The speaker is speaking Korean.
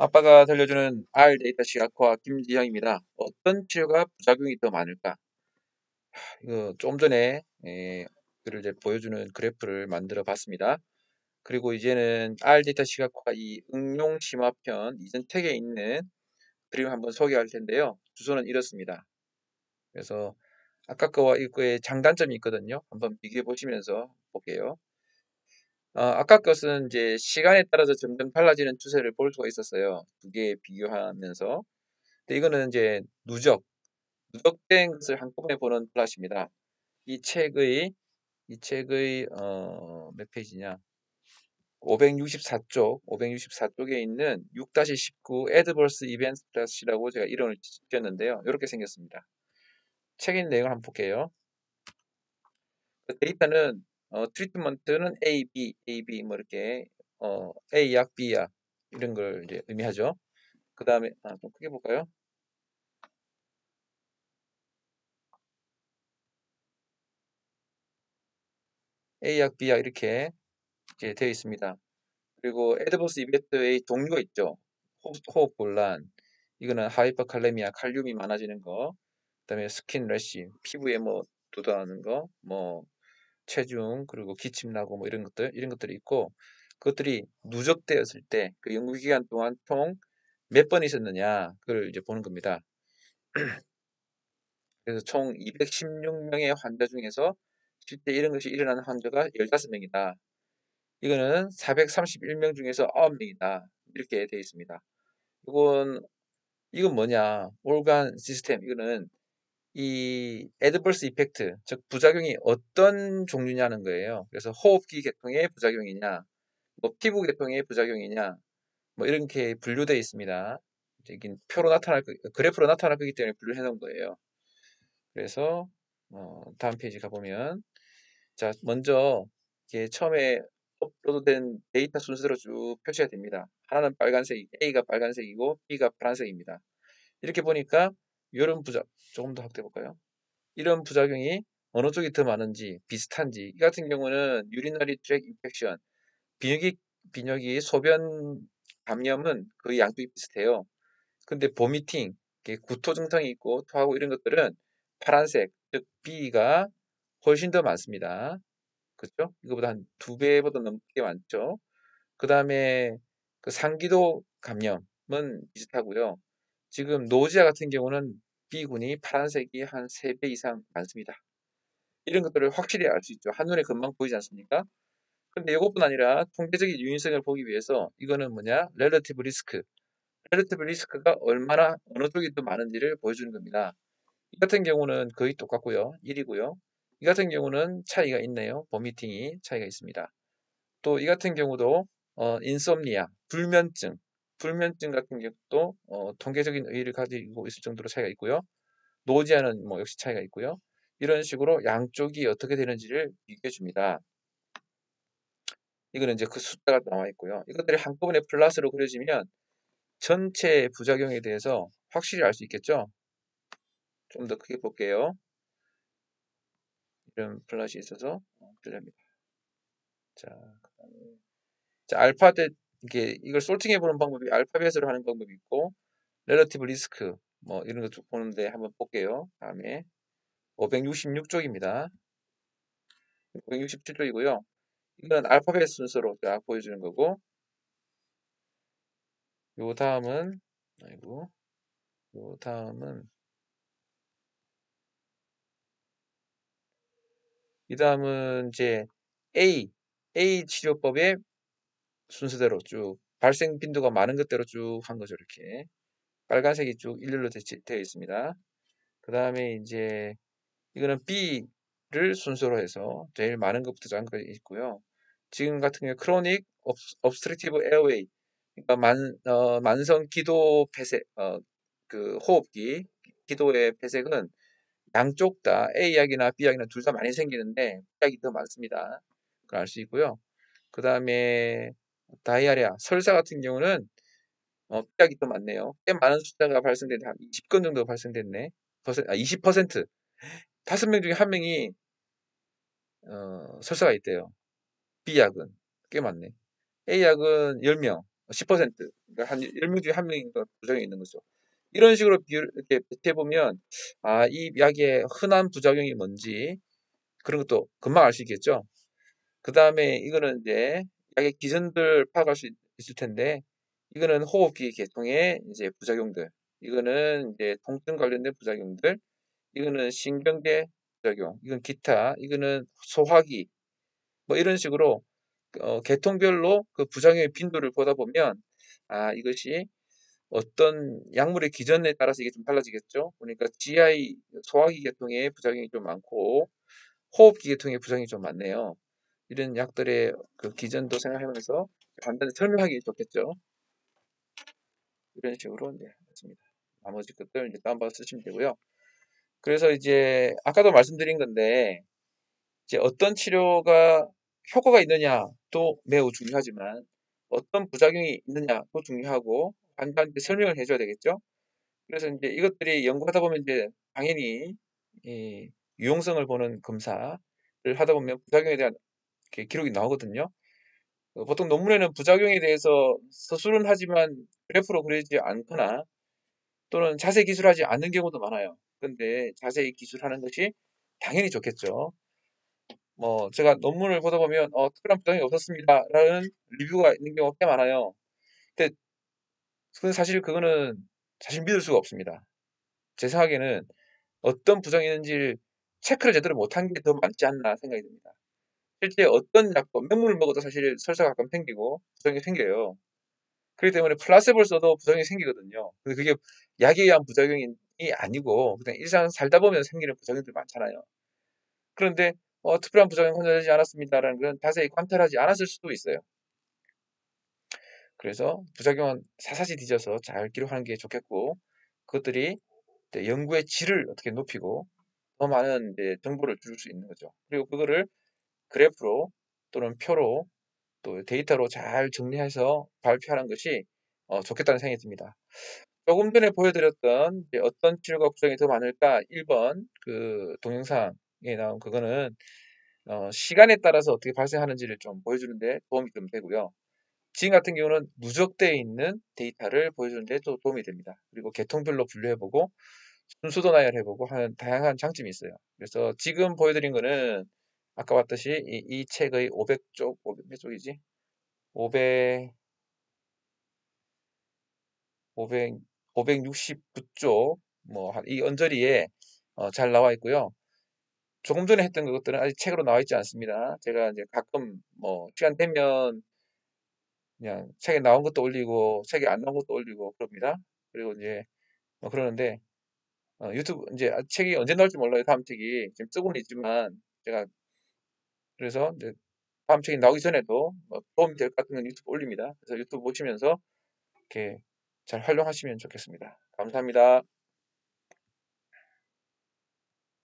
아빠가 들려주는 R 데이터 시각화 김지영입니다. 어떤 치료가 부작용이 더 많을까? 이거 좀 전에 그를 이제 보여주는 그래프를 만들어 봤습니다. 그리고 이제는 R 데이터 시각화 이 응용 심화편 이전 책에 있는 그림을 한번 소개할 텐데요. 주소는 이렇습니다. 그래서 아까 거와 이거의 장단점이 있거든요. 한번 비교해 보시면서 볼게요. 아까 것은 이제 시간에 따라서 점점 달라지는 추세를 볼 수가 있었어요. 두 개 비교하면서. 근데 이거는 이제 누적된 것을 한꺼번에 보는 플랫입니다. 이 책의 몇 페이지냐? 564쪽에 있는 6-19 Adverse Events 플랫이라고 제가 이름을 지었는데요. 이렇게 생겼습니다. 책의 내용을 한번 볼게요. 그 데이터는 트리트먼트는 A, B 뭐 이렇게 A 약, B 약 이런 걸 이제 의미하죠. 그 다음에 좀 크게 볼까요? A 약, B 약 이렇게 이제 되어 있습니다. 그리고 애드버스 이벤트의 종류가 있죠. 호흡 곤란, 이거는 하이퍼칼레미아, 칼륨이 많아지는 거, 그다음에 스킨 래시, 피부에 뭐 돋아나는 거, 뭐 체중, 그리고 기침 나고 뭐 이런 것들이 있고, 그것들이 누적되었을 때 그 연구 기간 동안 총 몇 번 있었느냐 그걸 이제 보는 겁니다. 그래서 총 216명의 환자 중에서 실제 이런 것이 일어나는 환자가 15명이다. 이거는 431명 중에서 9명이다. 이렇게 되어 있습니다. 이건 뭐냐? 올간 시스템. 이거는 이 애드버스 이펙트, 즉 부작용이 어떤 종류냐는 거예요. 그래서 호흡기 계통의 부작용이냐, 뭐 피부 계통의 부작용이냐, 뭐 이렇게 분류되어 있습니다. 이게 그래프로 나타날 거기 때문에 분류해 놓은 거예요. 그래서 다음 페이지 가보면, 자, 먼저 이게 처음에 업로드된 데이터 순서대로 쭉 표시가 됩니다. 하나는 빨간색, A가 빨간색이고 B가 파란색입니다. 이렇게 보니까 이런 조금 더 확대해 볼까요? 이런 부작용이 어느 쪽이 더 많은지 비슷한지, 이 같은 경우는 유리너리 트랙 인펙션, 빈혈기 소변 감염은 거의 양쪽이 비슷해요. 근데 보미팅, 구토 증상이 있고 토하고 이런 것들은 파란색, 즉 B가 훨씬 더 많습니다. 그렇죠? 이거보다 한 2배보다 넘게 많죠. 그 다음에 그 상기도 감염은 비슷하고요. 지금 노지아 같은 경우는 B군이 파란색이 한 3배 이상 많습니다. 이런 것들을 확실히 알 수 있죠. 한눈에 금방 보이지 않습니까? 근데 이것뿐 아니라 통계적인 유인성을 보기 위해서 이거는 뭐냐? 렐러티브 리스크. 렐러티브 리스크가 얼마나 어느 쪽이 더 많은지를 보여주는 겁니다. 이 같은 경우는 거의 똑같고요. 1이고요. 이 같은 경우는 차이가 있네요. 보미팅이 차이가 있습니다. 또 이 같은 경우도 인썸니아, 불면증 같은 경우도 통계적인 의의를 가지고 있을 정도로 차이가 있고요. 노지아는 뭐 역시 차이가 있고요. 이런 식으로 양쪽이 어떻게 되는지를 비교해 줍니다. 이거는 이제 그 숫자가 나와 있고요. 이것들이 한꺼번에 플러스로 그려지면 전체 부작용에 대해서 확실히 알 수 있겠죠? 좀 더 크게 볼게요. 이런 플러스이 있어서 들립니다. 자, 알파 대 이걸 솔팅해 보는 방법이 알파벳으로 하는 방법이 있고, 렐러티브 리스크 뭐 이런 거 쭉 보는데 한번 볼게요. 다음에 566쪽입니다. 567쪽이고요. 이건 알파벳 순서로 딱 보여주는 거고, 요 다음은 아이고 요 다음은 이 다음은 이제 A 치료법의 순서대로 쭉 발생 빈도가 많은 것대로 쭉 한 거죠. 이렇게 빨간색이 쭉 일렬로 되어 있습니다. 그 다음에 이제 이거는 B를 순서로 해서 제일 많은 것부터 작은 것까지 있고요. 지금 같은 경우 크로닉 obstructive airway, 그러니까 만성 기도 폐쇄, 그 호흡기 기도의 폐쇄는 양쪽 다 A약이나 B약이나 둘 다 많이 생기는데 B약이 더 많습니다. 그걸 알 수 있고요. 그 다음에 다이아리아, 설사 같은 경우는 B약이 더 많네요. 꽤 많은 숫자가 발생됐는데 한 20건 정도 발생됐네. 20%. 5명 중에 1명이 설사가 있대요. B약은 꽤 많네. A약은 10명, 10%. 그러니까 한 10명 중에 한 명이 부작용이 있는 거죠. 이런 식으로 비율 이렇게 배치해 보면 이 약의 흔한 부작용이 뭔지 그런 것도 금방 알 수 있겠죠. 그 다음에 이거는 이제 약의 기전들 파악할 수 있을 텐데 이거는 호흡기 계통의 이제 부작용들, 이거는 이제 통증 관련된 부작용들, 이거는 신경계 부작용, 이건 기타, 이거는 소화기, 뭐 이런 식으로 계통별로 그 부작용의 빈도를 보다 보면 이것이 어떤 약물의 기전에 따라서 이게 좀 달라지겠죠. 그러니까 GI 소화기 계통의 부작용이 좀 많고 호흡기 계통의 부작용이 좀 많네요. 이런 약들의 그 기전도 생각해보면서 간단히 설명하기 좋겠죠. 이런 식으로 이제 했습니다. 나머지 것들 이제 다운받아 쓰시면 되고요. 그래서 이제 아까도 말씀드린 건데 이제 어떤 치료가 효과가 있느냐도 매우 중요하지만 어떤 부작용이 있느냐도 중요하고 환자한테 설명을 해줘야 되겠죠. 그래서 이제 이것들이 연구하다 보면 이제 당연히 이 유용성을 보는 검사를 하다 보면 부작용에 대한 기록이 나오거든요. 보통 논문에는 부작용에 대해서 서술은 하지만 그래프로 그리지 않거나 또는 자세히 기술하지 않는 경우도 많아요. 그런데 자세히 기술하는 것이 당연히 좋겠죠. 뭐 제가 논문을 보다 보면 특별한 부작용이 없었습니다라는 리뷰가 있는 경우가 꽤 많아요. 근데 사실 그거는 사실 믿을 수가 없습니다. 제 생각에는 어떤 부작용이 있는지를 체크를 제대로 못한 게 더 많지 않나 생각이 듭니다. 실제 어떤 약도 맨물을 먹어도 사실 설사가 가끔 생기고 부작용이 생겨요. 그렇기 때문에 플라세보를 써도 부작용이 생기거든요. 근데 그게 약에 의한 부작용이 아니고 그냥 일상 살다 보면 생기는 부작용들 많잖아요. 그런데 특별한 부작용 혼자되지 않았습니다라는 건 자세히 관찰하지 않았을 수도 있어요. 그래서 부작용은 사사시 뒤져서 잘 기록하는 게 좋겠고 그것들이 연구의 질을 어떻게 높이고 더 많은 정보를 줄 수 있는 거죠. 그리고 그거를 그래프로 또는 표로 또 데이터로 잘 정리해서 발표하는 것이 좋겠다는 생각이 듭니다. 조금 전에 보여드렸던 어떤 치료가 부작용이 더 많을까? 1번 그 동영상에 나온 그거는 시간에 따라서 어떻게 발생하는지를 좀 보여주는데 도움이 좀 되고요. 지금 같은 경우는 누적되어 있는 데이터를 보여주는데 또 도움이 됩니다. 그리고 계통별로 분류해보고 순수도 나열해보고 하는 다양한 장점이 있어요. 그래서 지금 보여드린 거는 아까 봤듯이 이 책의 500쪽, 몇 쪽이지? 500, 500, 569쪽, 뭐, 이 언저리에 잘 나와 있고요. 조금 전에 했던 것들은 아직 책으로 나와 있지 않습니다. 제가 이제 가끔 뭐, 시간 되면 그냥 책에 나온 것도 올리고, 책에 안 나온 것도 올리고 그럽니다. 그리고 이제 뭐 그러는데, 유튜브, 이제 책이 언제 나올지 몰라요. 다음 책이. 지금 쓰고는 있지만, 제가 그래서 이제 다음 책이 나오기 전에도 뭐 도움이 될 것 같으면 유튜브 올립니다. 그래서 유튜브 보시면서 이렇게 잘 활용하시면 좋겠습니다. 감사합니다.